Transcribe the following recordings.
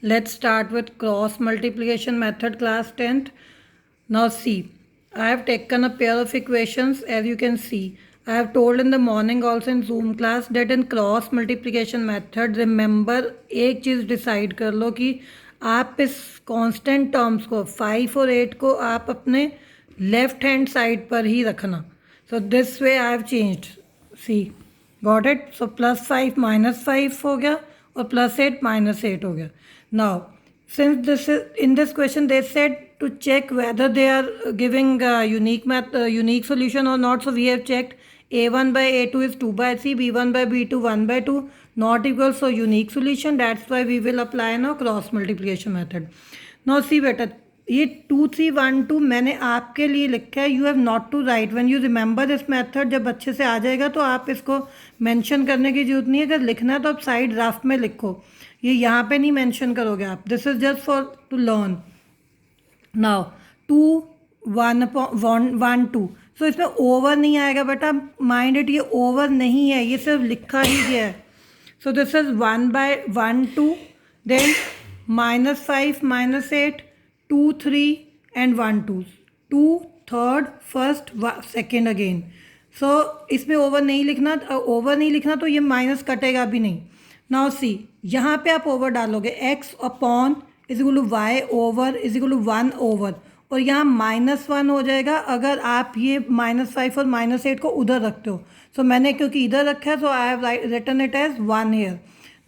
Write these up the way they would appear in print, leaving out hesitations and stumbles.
Let's start with cross multiplication method, class 10th. Now see, I have taken a pair of equations. As you can see, I have told in the morning also in Zoom class that in cross multiplication method, remember एक चीज़ decide कर लो कि आप इस constant terms को 5 और 8 को आप अपने left hand side पर ही रखना. So this way I have changed. See, got it? So +5 -5 हो गया और +8 -8 हो गया. Now, since this is in this question, they said to check whether they are giving unique solution or not. So we have checked. A1 by A2 is 2 by 3, B1 by B2 1 by 2, not equal, so unique solution. That's why we will apply now cross multiplication method. Now see बेटा, ये 2 3 1 2 मैंने आपके लिए लिखा है. You have not to write. When you remember this method, जब अच्छे से आ जाएगा तो आप इसको मेंशन करने की जरूरत नहीं है. अगर लिखना है तो आप साइड ड्राफ्ट में लिखो, ये यहाँ पे नहीं मेंशन करोगे आप. This is just for to learn. Now 2 1 1 2, so इसमें ओवर नहीं आएगा बेटा. माइंड इट, ये ओवर नहीं है, ये सिर्फ लिखा ही गया है. So this is 1 by 1 2, then -5 -8 2 3 and 1 2, 2 3rd 1st 2nd again. सो इसमें ओवर नहीं लिखना. ओवर नहीं लिखना तो ये माइनस कटेगा भी नहीं. नाउ सी, यहाँ पे आप ओवर डालोगे x upon is equal to y over is equal to 1 over, और यहाँ -1 हो जाएगा अगर आप ये -5 और -8 को उधर रखते हो. सो मैंने क्योंकि इधर रखा है, so I have written it as 1 here.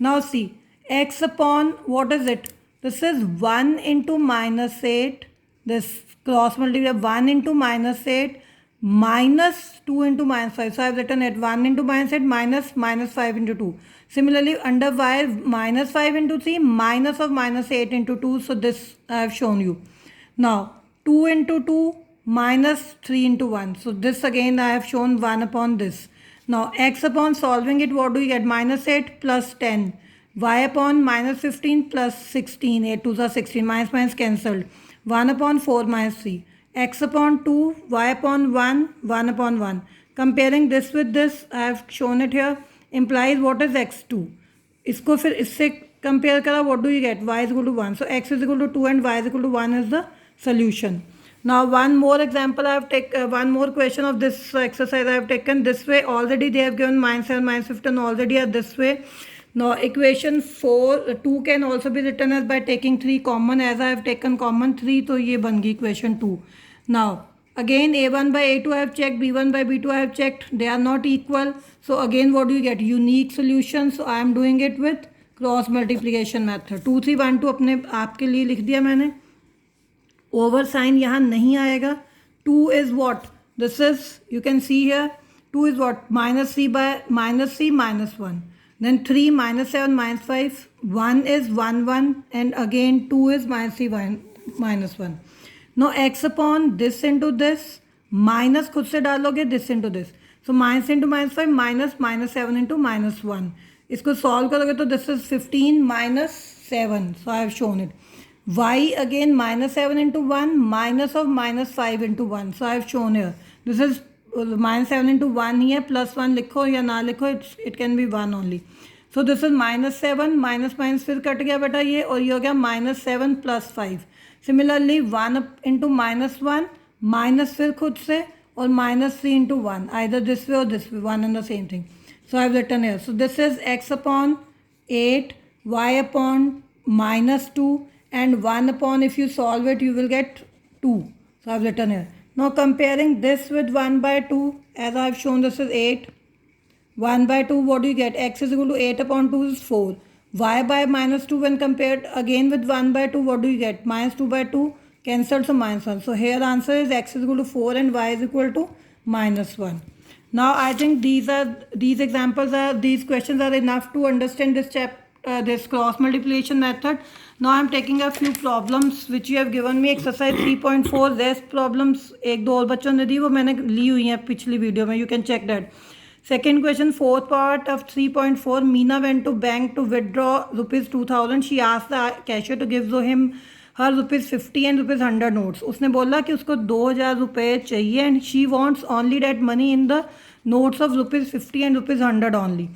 Now see, x upon what is it, this is 1 into -8, this cross multiply 1 into -8 minus 2 into -5. So I have written it 1 into -8 minus -5 into 2. Similarly, under y -5 into 3 minus of -8 into 2. So this I have shown you. Now 2 into 2 minus 3 into 1. So this again I have shown 1 upon this. Now x upon solving it, what do you get? -8 plus 10. Y upon -15 plus 16. 8 2s are 16. Minus minus cancelled. 1 upon 4 minus 3. X upon 2. Y upon 1. 1 upon 1. Comparing this with this, I have shown it here. Implies what is x2. इसको फिर इससे compare करा, what do you get? Y is equal to 1. So x is equal to 2 and y is equal to 1 is the solution. Now one more example I have taken, one more question of this exercise I have taken this way. Already they have given -7 -15 already are this way. Now equation 2 can also be written as by taking 3 common. As I have taken common 3, तो ये बन गई equation 2. Now again A1 by A2 I have checked, B1 by B2 I have checked, they are not equal. So again what do you get? Unique solution. So I am doing it with cross multiplication method. 2 3 1 2 अपने आपके लिए लिख दिया मैंने. Over sign यहाँ नहीं आएगा. 2 is what? This is, you can see here, 2 is what? -3 by -3 -1. Then 3 -7 -5. 1 is 1 1 and again 2 is -3 -1. Now x upon this into this, minus खुद से डालोगे this into this. So minus into -5 minus -7 into -1. इसको solve करोगे तो this is 15 -7. So I have shown it. Y again -7 into 1 minus of -5 into 1. So I have shown here. This is -7 into 1 ही है, +1 लिखो या ना लिखो, it can be 1 only. So this is -7 minus फिर cut गया बेटा ये, और ये हो गया -7 plus 5. Similarly 1 into -1 minus फिर खुद से और -3 into 1, either this way or this way, one and the same thing. So I have written here. So this is x upon 8, y upon -2 and 1 upon, if you solve it you will get 2. So I have written here. Now comparing this with 1 by 2, as I have shown, this is 8. 1 by 2, what do you get? X is equal to 8 upon 2 is 4. Y by -2 when compared again with 1 by 2, what do you get? -2 by 2 cancelled, so -1. So here answer is x is equal to 4 and y is equal to -1. Now I think these examples are, these questions are enough to understand this cross multiplication method. Now I am taking a few problems which you have given me. Exercise 3.4 rest problems एक दो और बच्चों ने दी, वो मैंने ली हुई हैं पिछली वीडियो में. You can check that. Second question, fourth part of 3.4. Meena went to bank to withdraw ₹2000. She asked the cashier to give him her ₹50 and ₹100 notes. उसने बोला कि उसको 2000 रुपये चाहिए and she wants only that money in the notes of ₹50 and ₹100 only.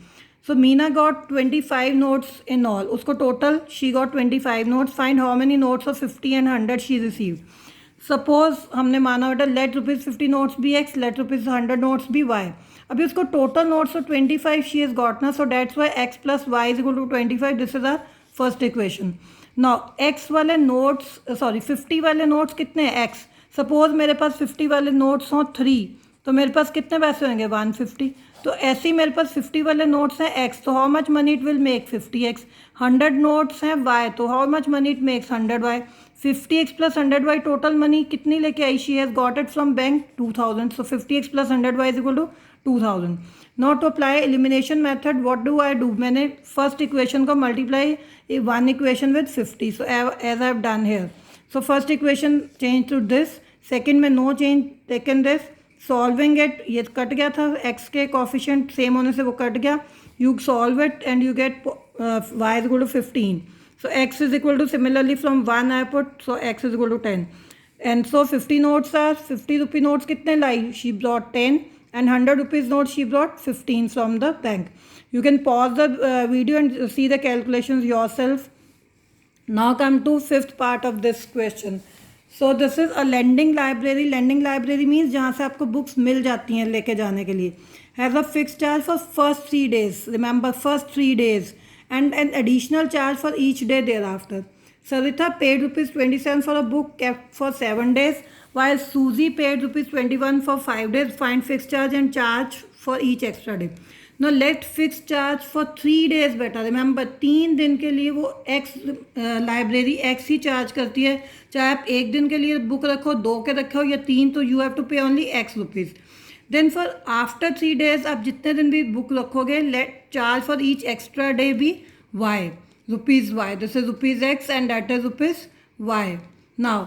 So Meena got 25 notes in all. उसको total she got 25 notes. Find how many notes of 50 and 100 she received. Suppose हमने माना बेटा let rupees 50 notes be x, let rupees 100 notes be y. अभी उसको total notes of 25 she has got ना, so that's why x plus y is equal to 25. This is our first equation. Now x वाले notes 50 वाले notes कितने हैं x. Suppose मेरे पास 50 वाले notes हों 3, तो मेरे पास कितने पैसे होंगे 150. तो ऐसे ही मेरे पास 50 वाले नोट्स हैं x, तो how much money it will make 50x. 100 notes हैं y, तो how much money it makes 100y. 50x plus 100y total money कितनी लेके आई, she has got it from bank 2000. So 50x plus 100y is equal to 2000. Not to apply elimination method, what do I do, मैंने first equation को multiply one equation with 50. So as I have done here. So first equation change to this, second में no change taken this. Solving it, ये cut गया था, x के coefficient same होने से वो कट गया. You solve it and you get y is equal to 15. So x is equal to similarly from 1 I put, so x is equal to 10. And so 50 notes are 50 rupee notes कितने लाई, she brought 10, and 100 rupees note she brought 15 from the bank. You can pause the video and see the calculations yourself. Now come to fifth part of this question. So this is a lending library. Lending library means जहाँ से आपको books मिल जाती हैं लेके जाने के लिए. Has a fix charge for first 3 days, remember first 3 days, and an additional charge for each day thereafter. Saritha paid ₹27 for a book kept for 7 days, while Susie paid ₹21 for 5 days. Find fixed charge and charge for each extra day. Now let fixed charge for 3 days बेटा. Remember 3 दिन के लिए वो x library x ही charge करती है, चाहे आप 1 दिन के लिए बुक रखो, 2 के रखो या 3, तो you have to pay only x rupees. Then for after 3 days आप जितने दिन भी बुक रखोगे, late charge for each extra day भी y, rupees y. This is rupees x and that is rupees y. Now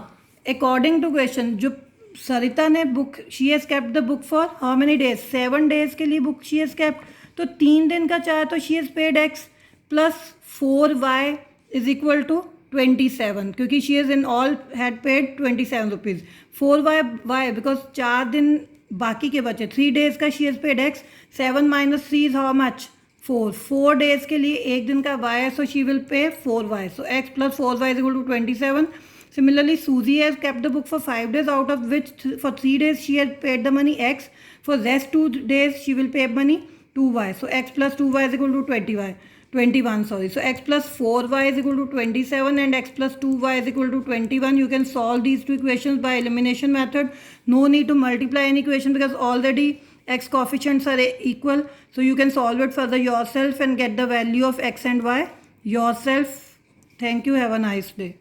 according to question, जो सरिता ने book, she has kept the book for how many days, 7 days के लिए book she has kept, तो 3 दिन का चाहे तो she has paid x plus 4y is equal to 27, क्योंकि she has in all had paid 27 rupees. 4y y because 4 दिन बाकी के बचे, 3 days का she has paid x, 7 minus 3 is how much 4. 4 days के लिए 1 दिन का y है, so she will pay 4y. So x plus 4y is equal to 27. Similarly, Susie has kept the book for 5 days, out of which for 3 days she has paid the money x. For rest 2 days she will pay money 2y. So x plus 2y is equal to 21. So x plus 4y is equal to 27 and x plus 2y is equal to 21. You can solve these two equations by elimination method. No need to multiply any equation because already x coefficients are equal. So you can solve it further yourself and get the value of x and y yourself. Thank you. Have a nice day.